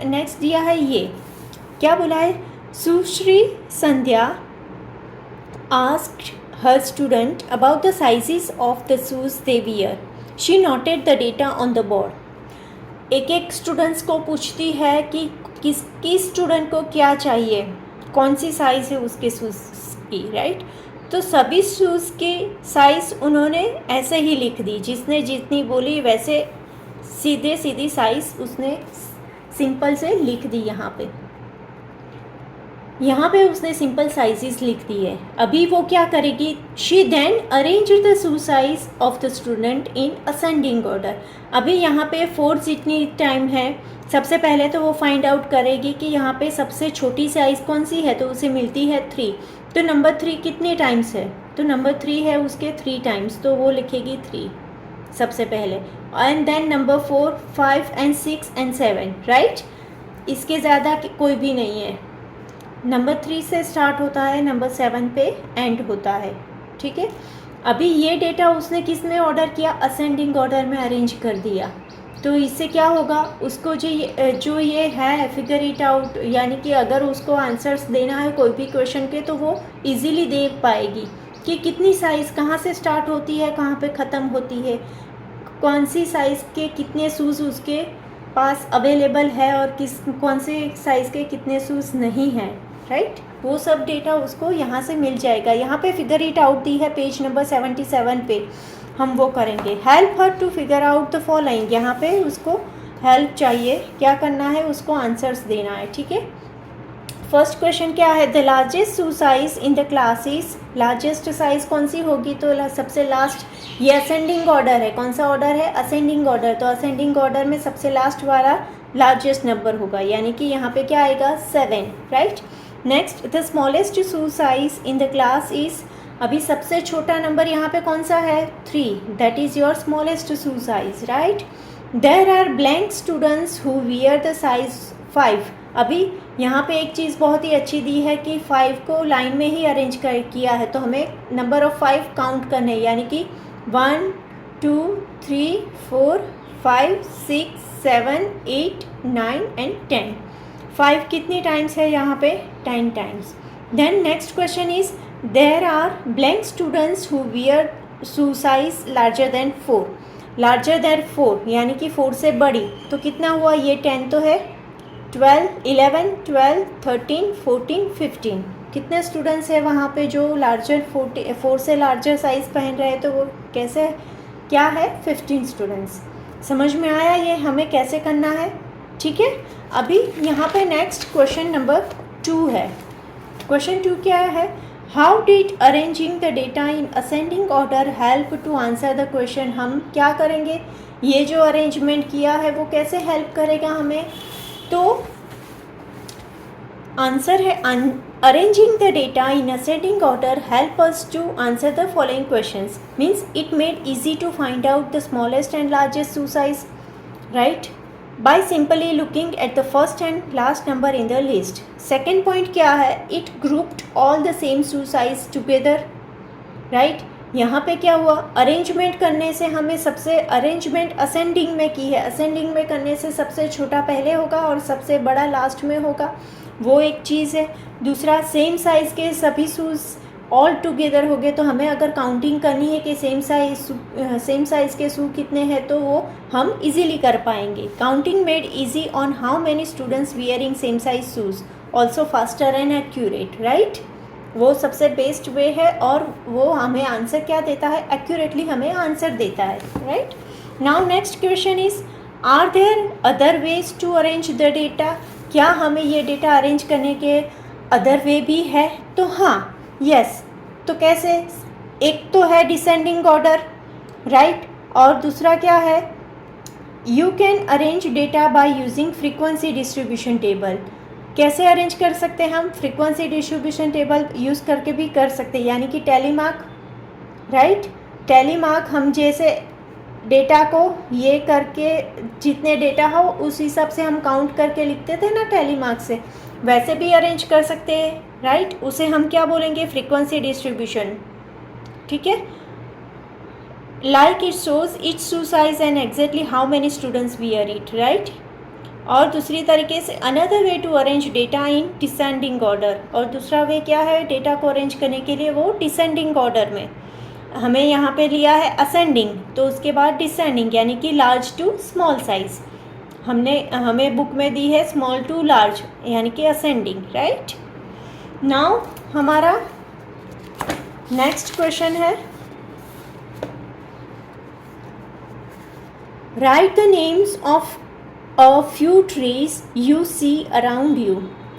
Next दिया है ये, क्या बोला है, सुश्री संध्या asked her student about the sizes of the shoes they wear. She noted the data on the board. एक एक स्टूडेंट्स को पूछती है कि किस स्टूडेंट को क्या चाहिए, कौन सी साइज़ है उसके शूज़ की, राइट। तो सभी शूज़ की साइज़ उन्होंने ऐसे ही लिख दी, जिसने जितनी बोली वैसे सीधी साइज़ उसने सिंपल से लिख दी। यहाँ पे उसने सिंपल साइजेस लिख दी है। अभी वो क्या करेगी, she then arrange the shoe size of the student in ascending order. अभी यहाँ पे 4 जितनी टाइम है, सबसे पहले तो वो फाइंड आउट करेगी कि यहाँ पे सबसे छोटी साइज़ कौन सी है, तो उसे मिलती है 3। तो नंबर 3 कितने टाइम्स है, तो नंबर 3 है उसके 3 टाइम्स, तो वो लिखेगी 3 सबसे पहले। And then number 4, 5 and 6 and 7, right. इसके ज़्यादा कोई भी नहीं है। नंबर 3 से स्टार्ट होता है, नंबर 7 पे एंड होता है, ठीक है। अभी ये डेटा उसने किस में ऑर्डर किया, असेंडिंग ऑर्डर में अरेंज कर दिया। तो इससे क्या होगा, उसको जो ये है फिगर इट आउट, यानी कि अगर उसको आंसर्स देना है कोई भी क्वेश्चन के, तो वो इजीली देख पाएगी कि कितनी साइज़ कहाँ से स्टार्ट होती है, कहाँ पे ख़त्म होती है, कौन सी साइज़ के कितने शूज़ उसके पास अवेलेबल है और कौन से साइज़ के कितने शूज़ नहीं हैं, राइट। वो सब डेटा उसको यहाँ से मिल जाएगा। यहाँ पे फिगर इट आउट दी है पेज नंबर 77 पे, हम वो करेंगे। Help her to figure out the following, यहाँ पे उसको हेल्प चाहिए, क्या करना है, उसको आंसर्स देना है, ठीक है। फर्स्ट क्वेश्चन क्या है, the largest shoe size in the class is, largest size कौन सी होगी, तो सबसे लास्ट, ये असेंडिंग ऑर्डर है, कौन सा ऑर्डर है, असेंडिंग ऑर्डर। तो असेंडिंग ऑर्डर में सबसे लास्ट वाला लार्जेस्ट नंबर होगा, यानी कि यहाँ पे क्या आएगा 7, right. Next, the smallest shoe size in the class is, अभी सबसे छोटा नंबर यहाँ पे कौन सा है, 3, that is your smallest shoe size, right. There are blank students who wear the size 5, अभी यहाँ पे एक चीज़ बहुत ही अच्छी दी है कि 5 को लाइन में ही अरेंज किया है, तो हमें नंबर ऑफ़ 5 काउंट करने, यानी कि 1 2 3 4 5 6 7 8 9 एंड 10, 5 कितनी टाइम्स है यहाँ पे, 10 times. Then next question is, there are blank students who wear shoe size larger than 4, larger than 4 यानी कि 4 से बड़ी, तो कितना हुआ, ये 10 तो है, 12 11 12 13 14 15, कितने स्टूडेंट्स है वहाँ पे जो लार्जर 4 से लार्जर साइज़ पहन रहे हैं, तो वो कैसे, क्या है, 15 स्टूडेंट्स। समझ में आया ये हमें कैसे करना है, ठीक है। अभी यहाँ पे नेक्स्ट क्वेश्चन नंबर 2 है। क्वेश्चन 2 क्या है, how did arranging the data in ascending order help to answer the question. हम क्या करेंगे, ये जो अरेंजमेंट किया है वो कैसे हेल्प करेगा हमें, तो आंसर है arranging the data in ascending order help us to answer the following questions, means it made easy to find out the smallest and largest shoe size, right, by simply looking at the first and last number in the list. Second point क्या है, it grouped all the same shoe size together, right। यहाँ पे क्या हुआ, arrangement करने से हमें सबसे, अरेंजमेंट असेंडिंग में की है, असेंडिंग में करने से सबसे छोटा पहले होगा और सबसे बड़ा लास्ट में होगा, वो एक चीज़ है। दूसरा, सेम साइज़ के सभी शूज़ ऑल टुगेदर हो गए, तो हमें अगर काउंटिंग करनी है कि सेम साइज़ के शू कितने हैं, तो वो हम इजीली कर पाएंगे। Counting made easy on how many students wearing same size shoes, also faster and accurate, right. वो सबसे बेस्ट वे है और वो हमें आंसर क्या देता है, एक्यूरेटली हमें आंसर देता है, right. Now next question is, are there other ways to arrange the data, क्या हमें ये डेटा अरेंज करने के अदर वे भी है, तो हाँ, यस। तो कैसे, एक तो है डिसेंडिंग ऑर्डर, राइट, और दूसरा क्या है, you can arrange data by using frequency distribution table. कैसे अरेंज कर सकते हैं हम, फ्रीक्वेंसी डिस्ट्रीब्यूशन टेबल यूज़ करके भी कर सकते हैं, यानी कि टेलीमार्क, राइट। टेलीमार्क हम जैसे डेटा को ये करके, जितने डेटा हो उस हिसाब से हम काउंट करके लिखते थे ना टेलीमार्क से, वैसे भी अरेंज कर सकते हैं, राइट। उसे हम क्या बोलेंगे, फ्रीक्वेंसी डिस्ट्रीब्यूशन, ठीक है। like it shows each shoe size and exactly how many students wear it, right? और दूसरी तरीके से another way to arrange data in descending order, और दूसरा वे क्या है डेटा को अरेंज करने के लिए, वो डिसेंडिंग ऑर्डर में। हमें यहाँ पे लिया है असेंडिंग, तो उसके बाद डिसेंडिंग, यानी कि लार्ज टू स्मॉल साइज। हमें बुक में दी है स्मॉल टू लार्ज, यानी कि असेंडिंग, राइट। नाउ हमारा नेक्स्ट क्वेश्चन है, right the names of a few trees you see around you.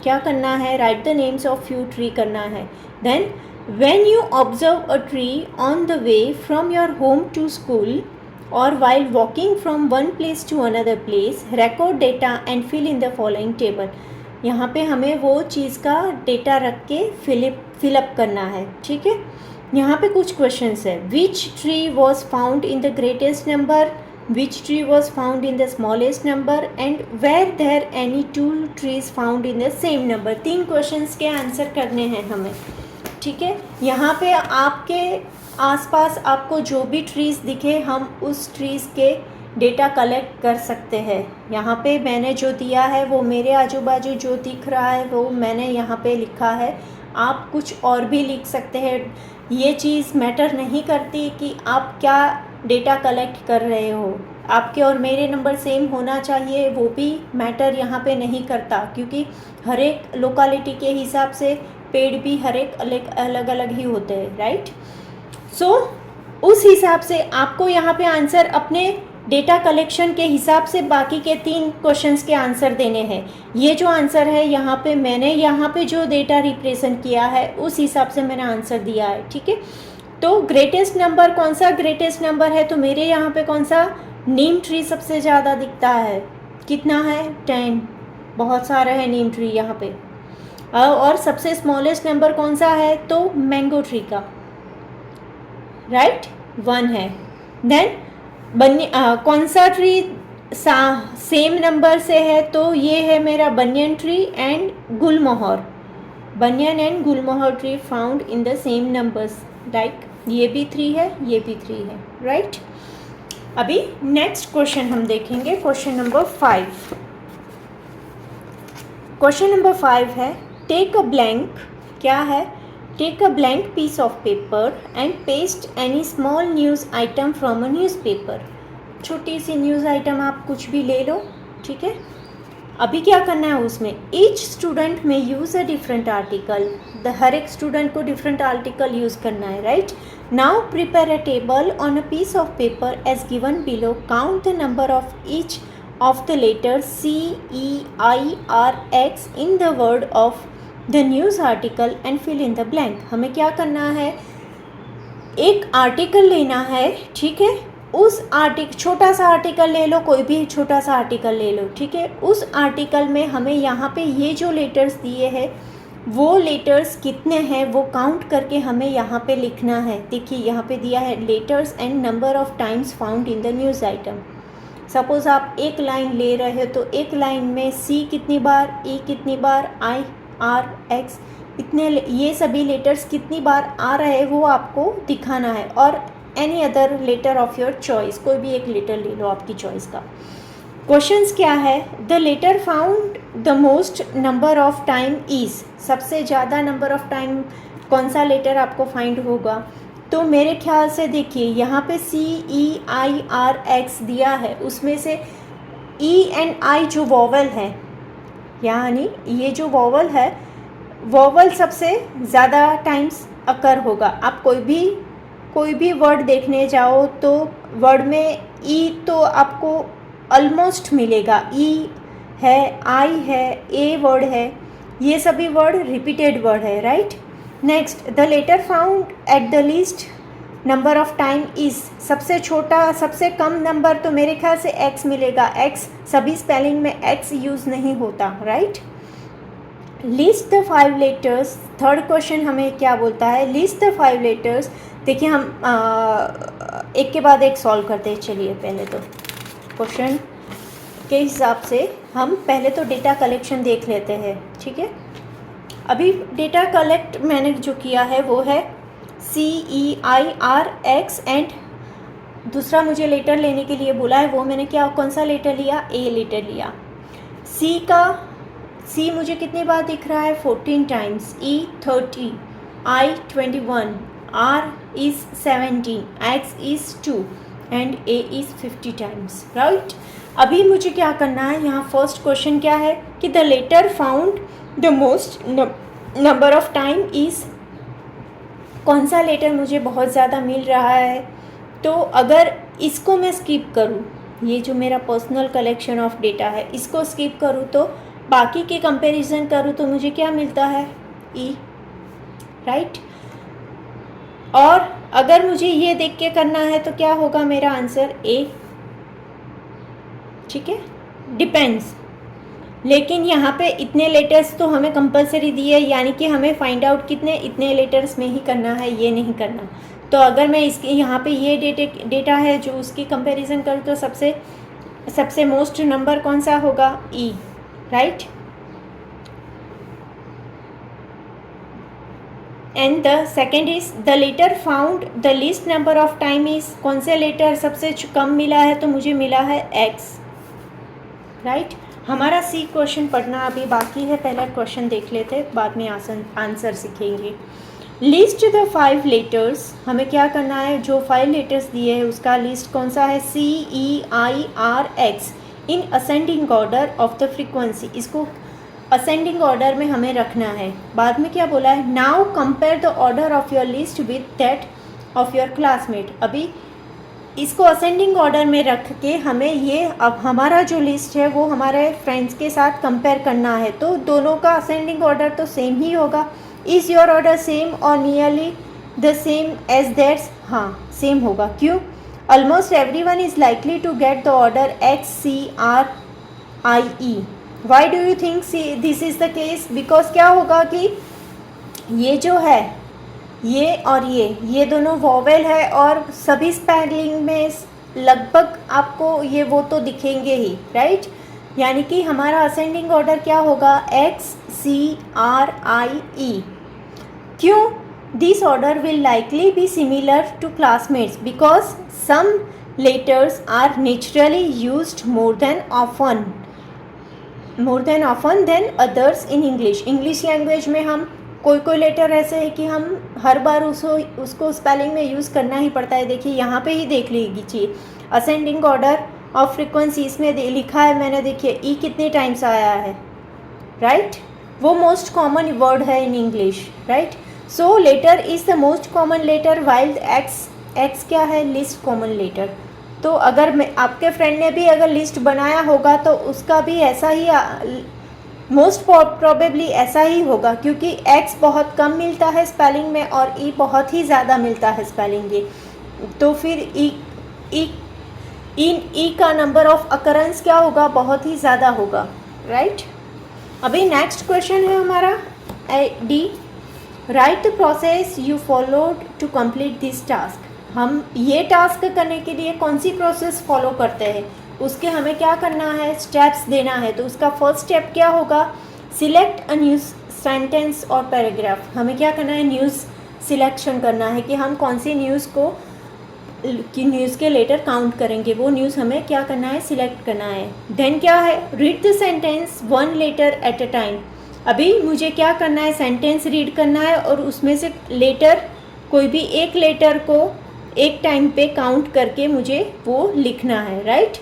क्या करना है, right the names of few tree करना है। Then when you observe a tree on the way from your home to school और while walking from one place to another place, record data and fill in the following table. यहाँ पे हमें वो चीज़ का data रख के fill up करना है, ठीक है। यहाँ पे कुछ क्वेश्चंस है, which tree was found in the greatest number, which tree was found in the smallest number, and were there any two trees found in the same number। 3 questions के आंसर करने हैं हमें, ठीक है। यहाँ पे आपके आसपास आपको जो भी ट्रीज़ दिखे, हम उस ट्रीज़ के डेटा कलेक्ट कर सकते हैं। यहाँ पे मैंने जो दिया है वो मेरे आजू बाजू जो दिख रहा है वो मैंने यहाँ पे लिखा है, आप कुछ और भी लिख सकते हैं। ये चीज़ मैटर नहीं करती कि आप क्या डेटा कलेक्ट कर रहे हो, आपके और मेरे नंबर सेम होना चाहिए, वो भी मैटर यहाँ पे नहीं करता, क्योंकि हर एक लोकेलिटी के हिसाब से पेड़ भी हर एक अलग अलग ही होते हैं, राइट। सो उस हिसाब से आपको यहाँ पे आंसर अपने डेटा कलेक्शन के हिसाब से बाकी के 3 क्वेश्चंस के आंसर देने हैं। ये जो आंसर है यहाँ पे मैंने यहाँ पे जो डेटा रिप्रेजेंट किया है उस हिसाब से मैंने आंसर दिया है, ठीक है। तो ग्रेटेस्ट नंबर कौन सा ग्रेटेस्ट नंबर है, तो मेरे यहाँ पे कौन सा नीम ट्री सबसे ज़्यादा दिखता है, कितना है 10, बहुत सारा है नीम ट्री यहाँ पे। और सबसे स्मॉलेस्ट नंबर कौन सा है, तो मैंगो ट्री का, राइट 1 है। देन कौन सा ट्री सेम नंबर से है, तो ये है मेरा banyan tree and Gulmohar, banyan and Gulmohar tree found in the same numbers, like ये भी 3 है, ये भी 3 है, राइट। अभी नेक्स्ट क्वेश्चन हम देखेंगे, क्वेश्चन नंबर 5। क्वेश्चन नंबर 5 है, टेक अ ब्लैंक, क्या है, take a blank piece of paper and paste any small news item from a newspaper. छोटी सी न्यूज़ आइटम आप कुछ भी ले लो, ठीक है। अभी क्या करना है उसमें, each student may use a different article, हर एक स्टूडेंट को डिफरेंट आर्टिकल यूज़ करना है, right. Now prepare a table on a piece of paper as given below, count the number of each of the letter CEIRX in the word of the news article and fill in the blank. हमें क्या करना है, एक article लेना है, ठीक है। उस छोटा सा आर्टिकल ले लो, कोई भी छोटा सा आर्टिकल ले लो, ठीक है। उस आर्टिकल में हमें यहाँ पे ये जो लेटर्स दिए हैं वो लेटर्स कितने हैं वो काउंट करके हमें यहाँ पे लिखना है। देखिए यहाँ पे दिया है letters and number of times found in the news item. Suppose आप एक लाइन ले रहे हो तो एक लाइन में C कितनी बार, E कितनी बार, IRX इतने, ये सभी लेटर्स कितनी बार आ रहे हैं वो आपको दिखाना है। और any other letter of your choice, कोई भी एक लेटर ले लो आपकी चॉइस का। क्वेश्चंस क्या है, the letter found the most number of time is, सबसे ज़्यादा नंबर ऑफ टाइम कौन सा लेटर आपको फाइंड होगा। तो मेरे ख्याल से देखिए यहाँ पे CEIRX दिया है, उसमें से E एंड I जो वॉवल है, यानी ये जो वॉवल है, वॉवल सबसे ज़्यादा टाइम्स अकर होगा। आप कोई भी वर्ड देखने जाओ तो वर्ड में E तो आपको ऑलमोस्ट मिलेगा, E है, I है, A वर्ड है, ये सभी वर्ड रिपीटेड वर्ड है, right. Next, the letter found at the least number of time is, सबसे छोटा सबसे कम नंबर तो मेरे ख्याल से X मिलेगा। X सभी स्पेलिंग में X यूज़ नहीं होता, right. List the 5 letters, third question हमें क्या बोलता है, लिस्ट द 5 लेटर्स। देखिए हम एक के बाद एक सॉल्व करते हैं। चलिए पहले तो क्वेश्चन के हिसाब से हम पहले तो डेटा कलेक्शन देख लेते हैं, ठीक है। अभी डेटा कलेक्ट मैंने जो किया है वो है CEIRX एंड दूसरा मुझे लेटर लेने के लिए बोला है, वो मैंने क्या कौन सा लेटर लिया, ए लेटर लिया। सी मुझे कितनी बार दिख रहा है, 14 times, E 30, I 21, R is 17, X is 2 and A is 50 times, right. अभी मुझे क्या करना है, यहाँ फर्स्ट क्वेश्चन क्या है कि the letter found the most number of time is, कौन सा लेटर मुझे बहुत ज़्यादा मिल रहा है। तो अगर इसको मैं स्किप करूँ, ये जो मेरा पर्सनल कलेक्शन ऑफ डेटा है इसको स्किप करूँ तो बाकी के कंपैरिजन करूँ तो मुझे क्या मिलता है, ई, राइट। और अगर मुझे ये देख के करना है तो क्या होगा मेरा आंसर, ए, ठीक है, डिपेंड्स। लेकिन यहाँ पे इतने लेटर्स तो हमें कंपलसरी दिए, यानी कि हमें फाइंड आउट कितने, इतने लेटर्स में ही करना है, ये नहीं करना। तो अगर मैं इसके यहाँ पे ये डेटा है जो उसकी कंपैरिजन करूँ तो सबसे मोस्ट नंबर कौन सा होगा, E, right. And the second is the letter found the least number of time is, कौन से लेटर सबसे कम मिला है, तो मुझे मिला है एक्स, राइट। हमारा सी क्वेश्चन पढ़ना अभी बाकी है, पहला क्वेश्चन देख लेते, बाद में आंसर सीखेंगे। लिस्ट द 5 लेटर्स, हमें क्या करना है, जो 5 लेटर्स दिए हैं उसका लिस्ट कौन सा है, C, E, I, R, X in ascending order of the frequency. इसको असेंडिंग ऑर्डर में हमें रखना है। बाद में क्या बोला है, now compare the order of your list with that of your classmate. अभी इसको असेंडिंग ऑर्डर में रख के हमें ये, अब हमारा जो लिस्ट है वो हमारे फ्रेंड्स के साथ कंपेयर करना है, तो दोनों का असेंडिंग ऑर्डर तो सेम ही होगा। Is your order same or nearly the same as that's, हाँ सेम होगा, क्यों, almost every one is likely to get the order X, C, R, I, E. Why do you think this is the case, because क्या होगा कि ये जो है ये और ये दोनों वॉवेल है और सभी स्पेलिंग में लगभग आपको ये वो तो दिखेंगे ही, राइट। यानी कि हमारा असेंडिंग ऑर्डर क्या होगा, x, C, R, I, E. क्यों, this order will likely be similar to classmates because some letters are naturally used more than often than others in English language में हम कोई लेटर ऐसे है कि हम हर बार उसको स्पेलिंग में यूज़ करना ही पड़ता है। देखिए यहाँ पे ही देख लीजिए, असेंडिंग ऑर्डर ऑफ फ्रीक्वेंसी इसमें लिखा है मैंने, देखिए ई कितने टाइम्स आया है, राइट। वो मोस्ट कॉमन वर्ड है in English, right. So letter is the most common letter while X क्या है, लिस्ट कॉमन लेटर। तो अगर मैं आपके फ्रेंड ने भी अगर लिस्ट बनाया होगा तो उसका भी ऐसा ही मोस्ट प्रोबेबली ऐसा ही होगा, क्योंकि एक्स बहुत कम मिलता है स्पेलिंग में और ई बहुत ही ज़्यादा मिलता है स्पेलिंग में। तो फिर ई का नंबर ऑफ अकरेंस क्या होगा, बहुत ही ज़्यादा होगा, राइट। अभी नेक्स्ट क्वेश्चन है हमारा D, right the process you followed to complete this task. हम ये टास्क करने के लिए कौन सी प्रोसेस फॉलो करते हैं, उसके हमें क्या करना है, स्टेप्स देना है। तो उसका फर्स्ट स्टेप क्या होगा, सिलेक्ट अ न्यूज़ सेंटेंस और पैराग्राफ। हमें क्या करना है, न्यूज़ सिलेक्शन करना है कि हम कौन सी न्यूज़ के लेटर काउंट करेंगे, वो न्यूज़ हमें क्या करना है, सिलेक्ट करना है। देन क्या है, read the sentence 1 letter at a time. अभी मुझे क्या करना है, सेंटेंस रीड करना है और उसमें से लेटर, कोई भी एक लेटर को एक टाइम पे काउंट करके मुझे वो लिखना है, right.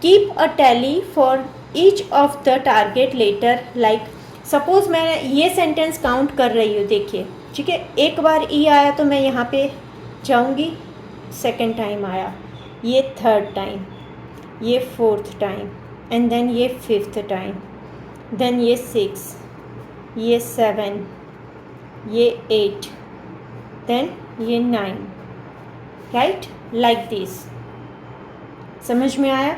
Keep a tally for each of the target letter, like suppose मैं ये सेंटेंस काउंट कर रही हूँ, देखिए, ठीक है। एक बार ई आया तो मैं यहाँ पे जाऊँगी, सेकेंड टाइम आया, ये थर्ड टाइम, ये फोर्थ टाइम, एंड देन ये फिफ्थ टाइम, देन ये 6, ये 7, ये 8, देन ये 9, राइट, लाइक दिस। समझ में आया,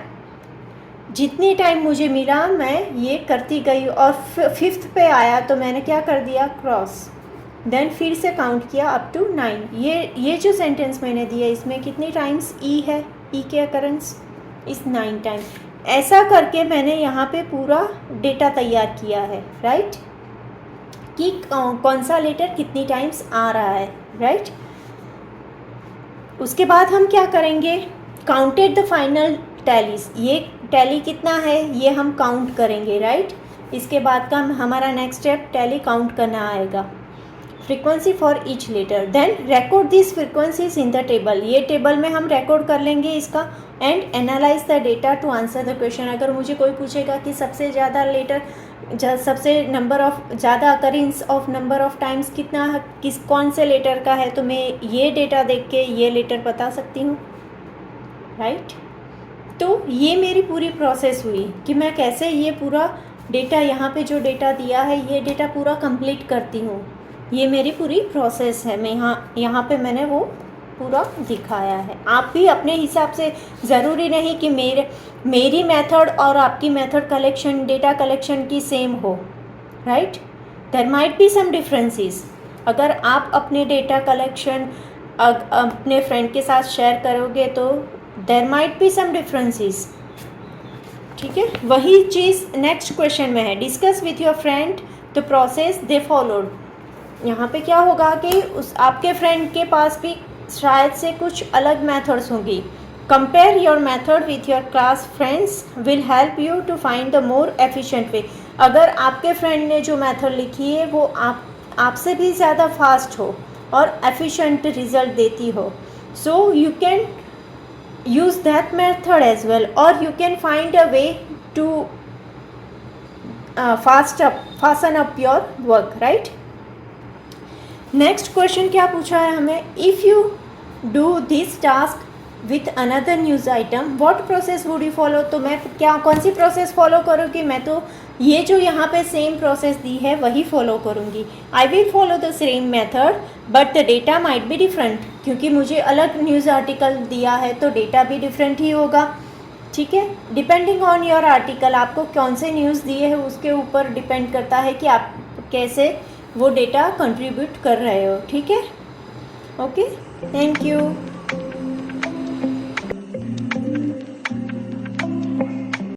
जितनी टाइम मुझे मिला मैं ये करती गई और फिफ्थ पे आया तो मैंने क्या कर दिया, क्रॉस, देन फिर से काउंट किया अप टू 9। ये जो सेंटेंस मैंने दिया इसमें कितनी टाइम्स ई है, ई के अकरेंस इस 9 टाइम। ऐसा करके मैंने यहाँ पे पूरा डेटा तैयार किया है, राइट, कि कौन सा लेटर कितनी टाइम्स आ रहा है, राइट। उसके बाद हम क्या करेंगे, काउंटेड द फाइनल टैलीज, ये टैली कितना है ये हम काउंट करेंगे, राइट। इसके बाद का हमारा नेक्स्ट स्टेप टैली काउंट करना आएगा। Frequency for each letter, then record this frequencies in the table, ये टेबल में हम रिकॉर्ड कर लेंगे इसका। And analyse the data to answer the question, अगर मुझे कोई पूछेगा कि सबसे ज़्यादा लेटर सबसे नंबर ऑफ ज़्यादा occurrence of number of times कितना कौन से लेटर का है, तो मैं ये डेटा देख के ये लेटर बता सकती हूँ, राइट। तो ये मेरी पूरी प्रोसेस हुई कि मैं कैसे ये पूरा डेटा, यहाँ पे जो डेटा दिया है ये डेटा पूरा कंप्लीट करती हूँ। ये मेरी पूरी प्रोसेस है, मैं यहाँ पे मैंने वो पूरा दिखाया है। आप भी अपने हिसाब से, ज़रूरी नहीं कि मेरी मेथड और आपकी मेथड कलेक्शन, डेटा कलेक्शन की सेम हो, right. There might be some differences. अगर आप अपने डेटा कलेक्शन अपने फ्रेंड के साथ शेयर करोगे तो there might be some differences, ठीक है। वही चीज़ नेक्स्ट क्वेश्चन में है, discuss with your friend the process they followed. यहाँ पे क्या होगा कि उस आपके फ्रेंड के पास भी शायद से कुछ अलग मेथड्स होंगी। Compare your method with your class friends will help you to find the more efficient way. अगर आपके फ्रेंड ने जो मेथड लिखी है वो आपसे भी ज़्यादा फास्ट हो और एफिशिएंट रिजल्ट देती हो, so you can use that method as well, or you can find a way to fasten up your work, right। next question क्या पूछा है हमें, if you do this task with another news item what process would you follow। तो मैं कौन सी process follow करूँगी, मैं तो ये जो यहाँ पे सेम प्रोसेस दी है वही फॉलो करूँगी। I will follow the same method but the data might be different, क्योंकि मुझे अलग न्यूज़ आर्टिकल दिया है तो डेटा भी डिफरेंट ही होगा, ठीक है। डिपेंडिंग ऑन योर आर्टिकल, आपको कौन से न्यूज़ दिए हैं उसके ऊपर डिपेंड करता है कि आप कैसे वो डेटा कंट्रीब्यूट कर रहे हो, ठीक है। Okay, thank you.